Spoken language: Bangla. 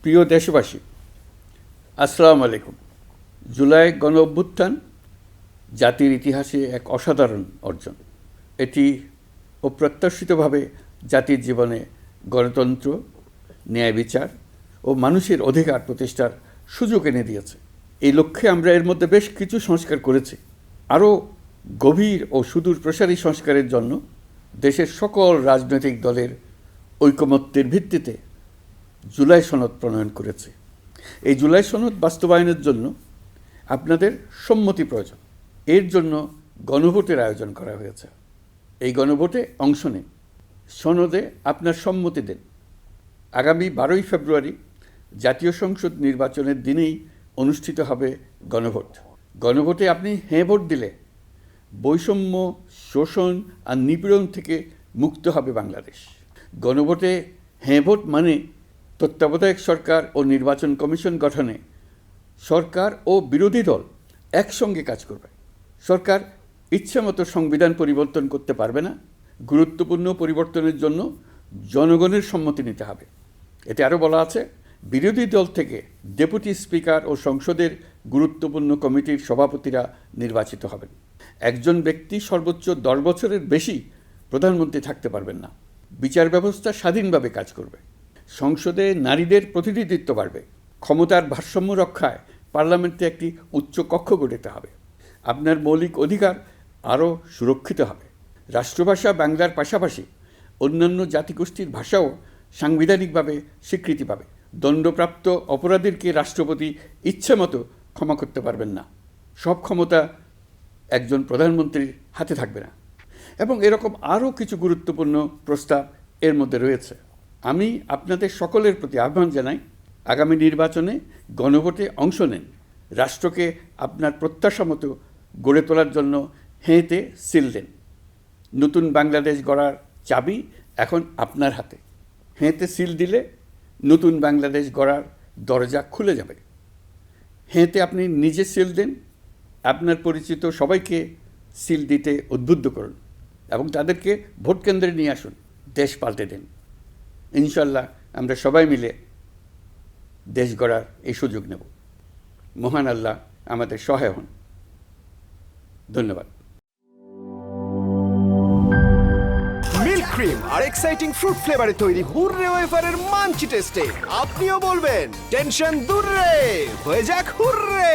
প্রিয় দেশবাসী, আসসালামু আলাইকুম। জুলাই গণ অভ্যুত্থান জাতির ইতিহাসে এক অসাধারণ অর্জন। এটি অপ্রত্যাশিতভাবে জাতির জীবনে গণতন্ত্র, ন্যায় বিচার ও মানুষের অধিকার প্রতিষ্ঠার সুযোগ এনে দিয়েছে। এই লক্ষ্যে আমরা এর মধ্যে বেশ কিছু সংস্কার করেছি। আরও গভীর ও সুদূর প্রসারী সংস্কারের জন্য দেশের সকল রাজনৈতিক দলের ঐকমত্যের ভিত্তিতে জুলাই সনদ প্রণয়ন করেছে। এই জুলাই সনদ বাস্তবায়নের জন্য আপনাদের সম্মতি প্রয়োজন। এর জন্য গণভোটের আয়োজন করা হয়েছে। এই গণভোটে অংশ নিন, সনদে আপনার সম্মতি দেন। আগামী 12ই ফেব্রুয়ারি জাতীয় সংসদ নির্বাচনের দিনেই অনুষ্ঠিত হবে গণভোট। গণভোটে আপনি হ্যাঁ ভোট দিলে বৈষম্য, শোষণ আর নিপীড়ন থেকে মুক্ত হবে বাংলাদেশ। গণভোটে হ্যাঁ ভোট মানে তত্ত্বাবধায়ক সরকার ও নির্বাচন কমিশন গঠনে সরকার ও বিরোধী দল একসঙ্গে কাজ করবে। সরকার ইচ্ছামতো সংবিধান পরিবর্তন করতে পারবে না। গুরুত্বপূর্ণ পরিবর্তনের জন্য জনগণের সম্মতি নিতে হবে। এতে আরও বলা আছে, বিরোধী দল থেকে ডেপুটি স্পিকার ও সংসদের গুরুত্বপূর্ণ কমিটির সভাপতিরা নির্বাচিত হবেন। একজন ব্যক্তি সর্বোচ্চ 10 বছরের বেশি প্রধানমন্ত্রী থাকতে পারবেন না। বিচার ব্যবস্থা স্বাধীনভাবে কাজ করবে। সংসদে নারীদের প্রতিনিধিত্ব বাড়বে। ক্ষমতার ভারসাম্য রক্ষায় পার্লামেন্টে একটি উচ্চ কক্ষ গঠিত হবে। আপনার মৌলিক অধিকার আরও সুরক্ষিত হবে। রাষ্ট্রভাষা বাংলার পাশাপাশি অন্যান্য জাতিগোষ্ঠীর ভাষাও সাংবিধানিকভাবে স্বীকৃতি পাবে। দণ্ডপ্রাপ্ত অপরাধীকে রাষ্ট্রপতি ইচ্ছামতো ক্ষমা করতে পারবেন না। সব ক্ষমতা একজন প্রধানমন্ত্রীর হাতে থাকবে না। এবং এরকম আরও কিছু গুরুত্বপূর্ণ প্রস্তাব এর মধ্যে রয়েছে। আমি আপনাদের সকলের প্রতি আহ্বান জানাই, আগামী নির্বাচনে গণভোটে অংশ নেন। রাষ্ট্রকে আপনার প্রত্যাশা মতো গড়ে তোলার জন্য হেঁতে সিল দেন। নতুন বাংলাদেশ গড়ার চাবি এখন আপনার হাতে। হেঁতে সিল দিলে নতুন বাংলাদেশ গড়ার দরজা খুলে যাবে। হেঁতে আপনি নিজে সিল দেন, আপনার পরিচিত সবাইকে সিল দিতে উদ্বুদ্ধ করুন এবং তাদেরকে ভোট কেন্দ্রে নিয়ে আসুন। দেশ পাল্টে দেন। ইনশাল্লাহ আমরা সবাই মিলে দেশ গড়ার এই সুযোগ নেব। মহান আল্লাহ আমাদের সহায় হন। ধন্যবাদ। মিল্ক ক্রিম আর এক্সাইটিং ফ্রুট ফ্লেভারে তৈরি হুররে ওয়েফারের মাঞ্চি টেস্টে আপনিও বলবেন টেনশন দূর রে, হয়ে যাক হুররে।